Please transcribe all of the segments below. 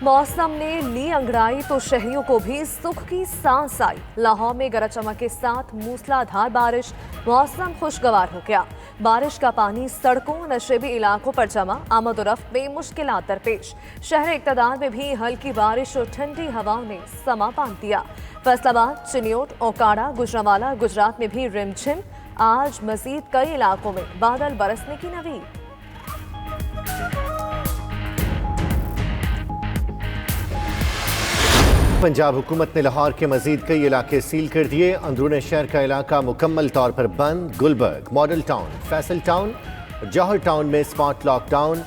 मौसम ने ली अंगड़ाई तो शहरियों को भी सुख की सांस आई। लाहौर में गरज चमक के साथ मूसलाधार बारिश, मौसम खुशगवार हो गया। बारिश का पानी सड़कों नशेबी इलाकों पर जमा, आमद और रफ्त में मुश्किलात दरपेश। शहर इक़्तिदार में भी हल्की बारिश और ठंडी हवाओं ने समा बांध दिया। फैसलाबाद, चिन्योट, ओकाड़ा, गुजरांवाला, गुजरात में भी रिमझिम। आज मजीद कई इलाकों में बादल बरसने की नवीद। पंजाब हुकूमत ने लाहौर के मजीद कई इलाके सील कर दिए। अंदरूनी शहर का इलाका मुकम्मल तौर पर बंद। Gulberg, model town, Faisal town, Johar town में spot lockdown.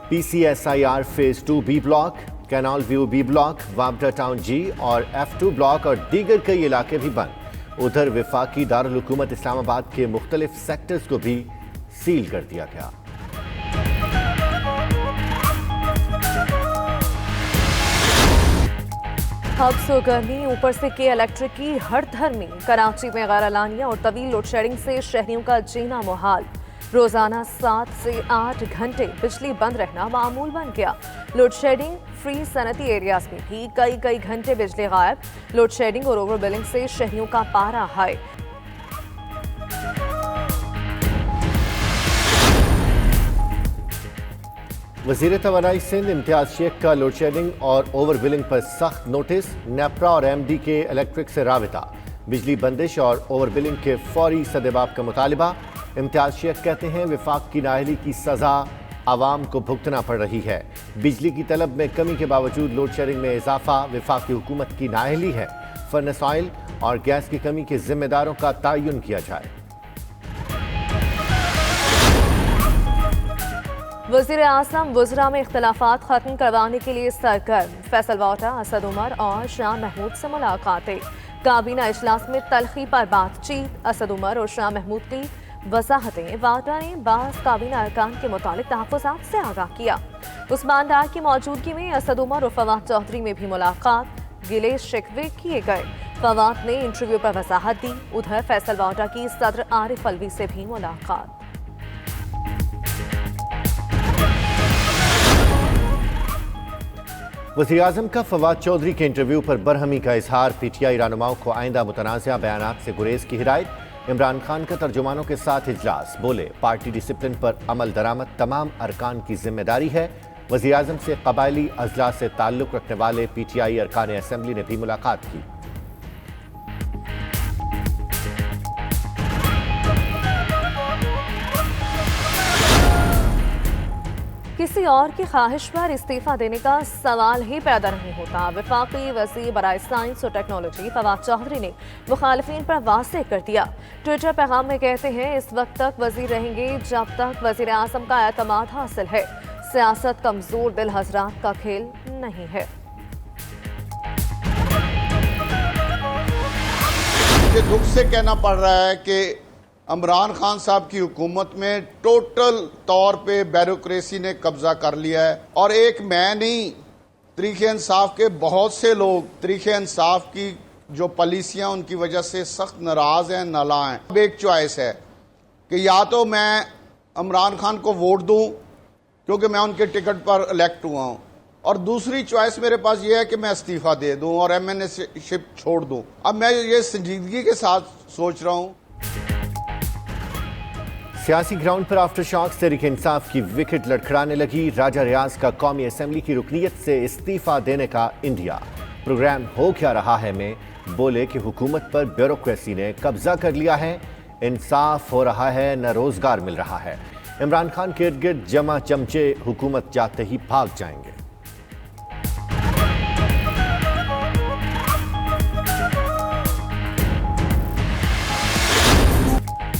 PCSIR phase 2 B block, canal view B block, Wapda town G और F2 ब्लॉक और दीगर कई इलाके भी बंद। उधर वफाकी दारुल हुकूमत इस्लामाबाद के मुख्तलिफ सेक्टर्स को भी सील कर दिया गया। हब्स और गर्मी, ऊपर से के इलेक्ट्रिक की हर धर्मी। कराची में गैर-एलानिया और तवील लोड शेडिंग से शहरियों का जीना मुहाल। रोजाना 7 से 8 घंटे बिजली बंद रहना मामूल बन गया। लोड शेडिंग फ्री सनती एरियाज में भी कई घंटे बिजली गायब। लोड शेडिंग और ओवर बिलिंग से शहरियों का पारा हाई। वज़ीर तवानाई सिंध इम्तियाज शेख का लोड शेडिंग और ओवर बिलिंग पर सख्त नोटिस। नेपरा और MD के इलेक्ट्रिक से राबिता, बिजली बंदिश और ओवर बिलिंग के फौरी सदेबाब का मुतालिबा। इम्तियाज शेख कहते हैं वफाक की नाअहली की सज़ा आवाम को भुगतना पड़ रही है। बिजली की तलब में कमी के बावजूद लोड शेडिंग में इजाफा वफाकी हुकूमत की नाअहली है। फर्नेस ऑयल और गैस की कमी के जिम्मेदारों का तयन किया जाए। वज़ीर आज़म वज़रा में इख्तिलाफात खत्म करवाने के लिए सरगर्म। फैसल वाटा, असद उमर और शाह महमूद से मुलाकातें। काबीना इजलास में तलखी पर बातचीत। असद उमर और शाह महमूद की वजाहतें। वाटा ने बाज़ काबीना अरकान के मुतालिक तहफ़्फ़ुज़ात से आगाह किया। उस्मान डार की मौजूदगी में असद उमर और फवाद चौधरी में भी मुलाकात। गिले शिकवे किए गए। फवाद ने इंटरव्यू पर वजाहत दी। उधर फैसल वाटा की सदर आरिफ अलवी से भी मुलाकात। वज़ीर आज़म का फवाद चौधरी के इंटरव्यू पर बरहमी का इजहार। PTI रहनुमाओं को आइंदा मुतनाज़िया बयानात से गुरेज की हिदायत। इमरान खान का तर्जुमानों के साथ इजलास, बोले पार्टी डिसिप्लिन पर अमल दरामद तमाम अरकान की जिम्मेदारी है। वज़ीर आज़म से कबायली अजला से ताल्लुक़ रखने वाले PTI अरकान असम्बली ने भी मुलाकात की। किसी और की ख्वाहिश पर इस्तीफा देने का सवाल ही पैदा नहीं होता। वफाकी वज़ीर बराए साइंस और टेक्नोलॉजी फवाद चौधरी ने मुखालिफिन पर वाज़ेह कर दिया। ट्विटर पैगाम में कहते हैं, इस वक्त तक वज़ीर रहेंगे जब तक वज़ीर आज़म का एतमाद हासिल है। सियासत कमज़ोर दिल हज़रात का खेल नहीं है। मुझे दुख से कहना पड़ रहा है कि इमरान खान साहब की हुकूमत में टोटल तौर पे ब्यूरोक्रेसी ने कब्जा कर लिया है। और एक मैं नहीं, तरीक़े इंसाफ के बहुत से लोग तरीक़े इंसाफ की जो पॉलिसियां उनकी वजह से सख्त नाराज़ हैं, नाला हैं। अब एक चॉइस है कि या तो मैं इमरान खान को वोट दूं क्योंकि मैं उनके टिकट पर इलेक्ट हुआ हूं, और दूसरी चॉइस मेरे पास ये है कि मैं इस्तीफ़ा दे दूं और MNA शिप छोड़ दूं। अब मैं ये संजीदगी के साथ सोच रहा हूं। सियासी ग्राउंड पर आफ्टर शॉक्स तहरीक इंसाफ की विकेट लड़खड़ाने लगी। राजा रियाज का कौमी असम्बली की रुकनीत से इस्तीफा देने का इंडिया। प्रोग्राम हो क्या रहा है में बोले कि हुकूमत पर ब्यूरोक्रेसी ने कब्जा कर लिया है, इंसाफ हो रहा है न रोजगार मिल रहा है। इमरान खान के इर्द गिर्द जमा चमचे हुकूमत जाते ही भाग जाएंगे।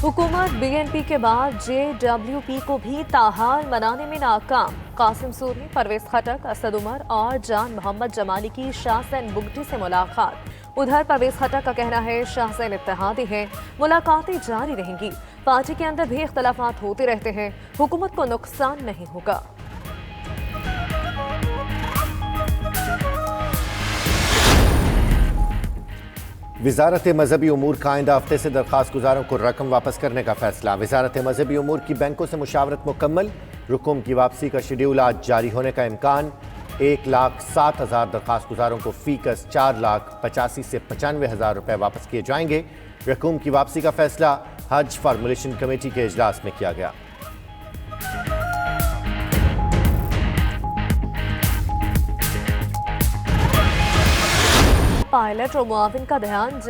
हुकूमत BNP के बाद JWP को भी ताहाल बनाने में नाकाम। कासिम सूरी, परवेज खटक, असद उमर और जान मोहम्मद जमाली की शाहसैन बुगटी से मुलाकात। उधर परवेज खटक का कहना है शाहसैन इत्तेहादी हैं, मुलाकातें जारी रहेंगी। पार्टी के अंदर भी इख्तलाफात होते रहते हैं, हुकूमत को नुकसान नहीं होगा। वजारत मजहबी उमूर का आइंदा हफ्ते से दरख्वास्त गुजारों को रकम वापस करने का फैसला। वजारत मजहबी उमूर की बैंकों से मुशावरत मुकम्मल। रुकूम की वापसी का शेड्यूल आज जारी होने का इम्कान। 1,07,000 दरख्वास्त गुजारों को फीकस 4,85,000 से 95,000 रुपए वापस किए जाएंगे। रकूम की वापसी का फैसला हज फार्मूलेशन कमेटी के इजलास में किया गया। पायलट और मुआविन का ध्यान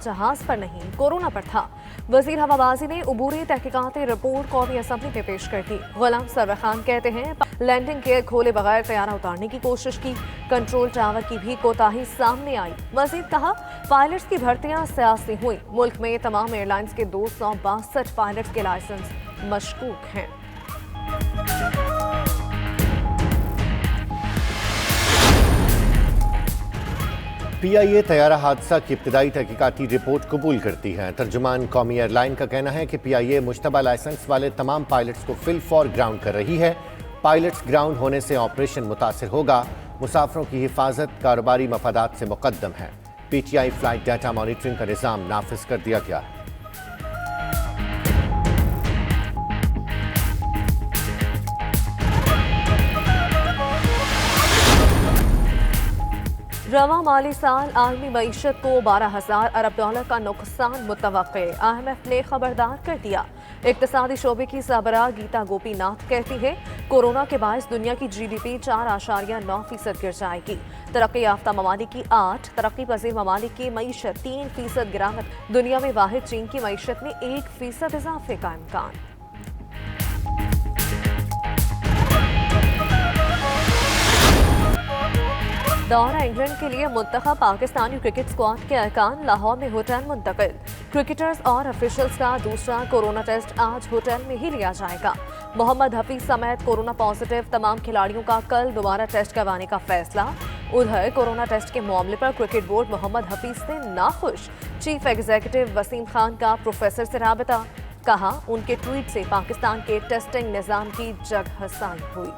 जहाज पर नहीं कोरोना पर था। वजीर हवाबाजी ने अबूरी तहकीकाती रिपोर्ट कौमी असम्बली में पेश कर दी। गुलाम सरवर खान कहते हैं लैंडिंग के खोले बगैर तैयारा उतारने की कोशिश की, कंट्रोल टावर की भी कोताही सामने आई। मजीद कहा पायलट्स की भर्तियां सियासी हुई। मुल्क में तमाम एयरलाइंस के 262 पायलट्स के लाइसेंस मशकूक हैं। PIA तैयारा हादसा की इब्तदाई तहकीकाती रिपोर्ट कबूल करती है। तर्जुमान कौमी एयरलाइन का कहना है कि PIA मुश्तबा लाइसेंस वाले तमाम पायलट्स को फिल फॉर ग्राउंड कर रही है। पायलट्स ग्राउंड होने से ऑपरेशन मुतासिर होगा। मुसाफरों की हिफाजत कारोबारी मफादात से मुकद्दम है। PTI फ्लाइट डाटा मॉनिटरिंग का निज़ाम नाफिज कर दिया गया है। रवा माली साल आलमी मईशत को 12,000 अरब डॉलर का नुकसान मुतवक्के। IMF ने खबरदार कर दिया। इक्तिसादी शोबे की सरबराह गीता गोपीनाथ कहती है कोरोना के बायस दुनिया की GDP 4.9% गिर जाएगी। तरक्की याफ्ता ममालिक की 8, तरक्की पजीर ममालिक की मईशत 3% गिरावट। दुनिया में वाहिद चीन की मईशत में 1% इजाफे का इम्कान। दौरा इंग्लैंड के लिए मुंतखब पाकिस्तानी क्रिकेट स्क्वाड के अरकान लाहौर में होटल मुंतकिल। क्रिकेटर्स और ऑफिशियल्स का दूसरा कोरोना टेस्ट आज होटल में ही लिया जाएगा। मोहम्मद हफीज समेत कोरोना पॉजिटिव तमाम खिलाड़ियों का कल दोबारा टेस्ट करवाने का फैसला। उधर कोरोना टेस्ट के मामले पर क्रिकेट बोर्ड मोहम्मद हफीज से नाखुश। चीफ एग्जीक्यूटिव वसीम खान का प्रोफेसर से राबता। कहा उनके ट्वीट से पाकिस्तान के टेस्टिंग निज़ाम की जगहसानी हुई।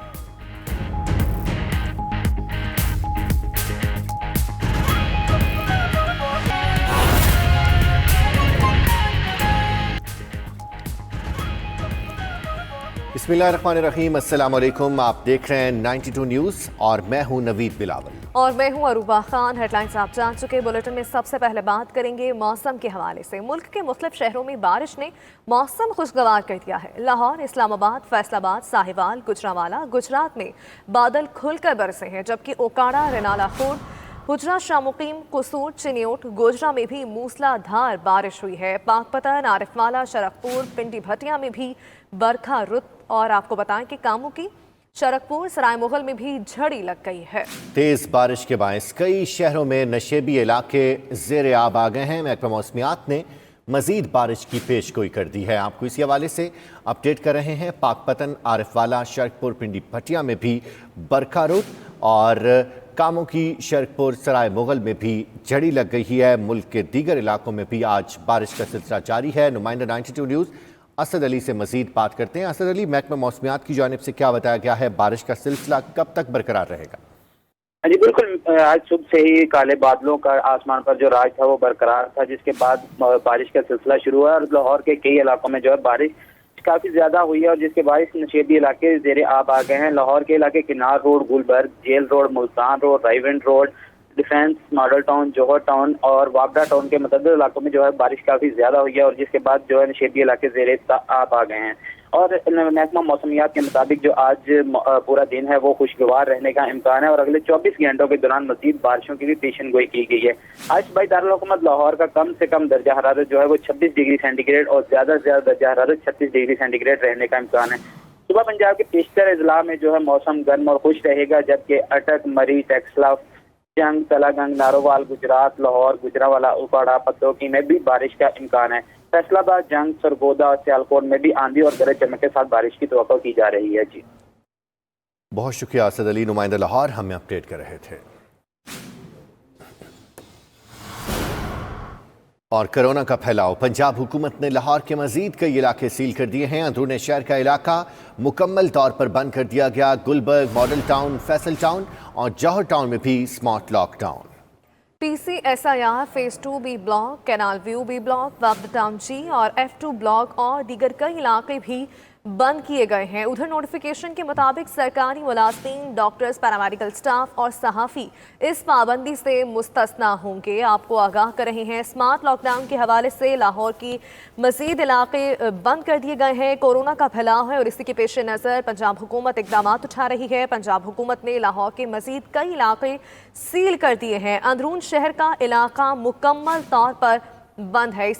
बिस्मिल्लाहिर्रहमानिर्रहीम, अस्सलाम वालेकुम। आप देख रहे हैं 92 न्यूज़ और मैं हूं नवीद बिलावल और मैं हूं अरूबा खान। हेडलाइंस आप जान चुके। बुलेटिन में सबसे पहले बात करेंगे मौसम के हवाले से। मुल्क के मुख्तलिफ शहरों में बारिश ने मौसम खुशगवार कर दिया है। लाहौर, इस्लामाबाद, फैसलाबाद, साहिवाल, गुजरांवाला, गुजरात में बादल खुलकर बरसे हैं, जबकि ओकाड़ा, रेनाला खुर्द, हुजरा, शामुकीम, कसूर, चिन्योट, गोजरा में भी मूसलाधार बारिश हुई है। पाकपतन, आरिफवाला, शरकपुर, पिंडी भटिया में भी बरखा रुत। और आपको बताएं कि कामों की शरकपुर, सराय मुगल में भी झड़ी लग गई है। तेज बारिश के बायस कई शहरों में नशेबी इलाके ज़ेर आब आ गए हैं। महकमा मौसमियात ने मजीद बारिश की पेशगोई कर दी है। आपको इसी हवाले से अपडेट कर रहे हैं। पाकपतन, आरिफवाला, शरकपुर, पिंडी भटिया में भी बरखा रुत और कामों की शरकपुर, सराय मुगल में भी झड़ी लग गई है। मुल्क के दीगर इलाकों में भी आज बारिश का सिलसिला जारी है। नुमाइंदा 92 न्यूज़ असद अली से मजीद बात करते हैं। असद अली, महकमा मौसमियात की जानिब से क्या बताया गया है? बारिश का सिलसिला कब तक बरकरार रहेगा? जी बिल्कुल, आज सुबह से ही काले बादलों का आसमान पर जो राज था वो बरकरार था, जिसके बाद बारिश का सिलसिला शुरू हुआ और लाहौर के कई इलाकों में जो है बारिश काफी ज्यादा हुई है और जिसके बायस नशेबी इलाके ज़ेरे आब आ गए हैं। लाहौर के इलाके किनार road, Gulberg, jail road, Multan road, Raiwind road, defence, model town, Johar town और वापडा टाउन के मुतअद्दिद इलाकों में जो है बारिश काफी ज्यादा हुई है और जिसके बाद जो है नशेबी इलाके ज़ेरे आब आ गए हैं। और महकमा मौसमियात के मुताबिक जो आज पूरा दिन है वो खुशगवार रहने का इम्कान है और अगले 24 घंटों के दौरान मजीद बारिशों की भी पेशन गोई की गई है। आज सूबाई दारुल हुकूमत लाहौर का कम से कम दर्जा हरारत जो है वो 26 डिग्री सेंटीग्रेड और ज्यादा से ज्यादा दर्जा हरारत 36 डिग्री सेंटीग्रेड रहने का इम्कान है। सुबह पंजाब के पेशतर अजला में जो है मौसम गर्म और खुश रहेगा, जबकि अटक, मरी, टेक्सला, जंग, तलागंग, नारोवाल, गुजरात, लाहौर, गुजरांवाला, उपाड़ा, पतोकी में भी बारिश का इम्कान है। फैसलाबाद, जंग, सरगोदा और सियालकोट में भी आंधी और गरज चमक के साथ बारिश की तवक्को की जा रही है। जी बहुत शुक्रिया असद अली, नुमाइंदा लाहौर हमें अपडेट कर रहे थे। और कोरोना का फैलाव, पंजाब हुकूमत ने लाहौर के मजीद कई इलाके सील कर दिए हैं। अंदरूनी शहर का इलाका मुकम्मल तौर पर बंद कर दिया गया। Gulberg, model town, Faisal town और जौहर टाउन में भी smart lockdown. TCSIR phase 2 B block, canal view B block, Wapda town G और F2 ब्लॉक और दीगर कई इलाके भी बंद किए गए हैं। उधर नोटिफिकेशन के मुताबिक सरकारी मुलाजिमीन, डॉक्टर्स, पैरामेडिकल स्टाफ और सहाफ़ी इस पाबंदी से मुस्तस्ना होंगे। आपको आगाह कर रहे हैं, स्मार्ट लॉकडाउन के हवाले से लाहौर की मज़ीद इलाके बंद कर दिए गए हैं। कोरोना का फैलाव है और इसी के पेश नज़र पंजाब हुकूमत इकदाम उठा रही है। पंजाब हुकूमत ने लाहौर के मज़ीद कई इलाके सील कर दिए हैं। अंदरून शहर का इलाका मुकम्मल तौर पर बंद है।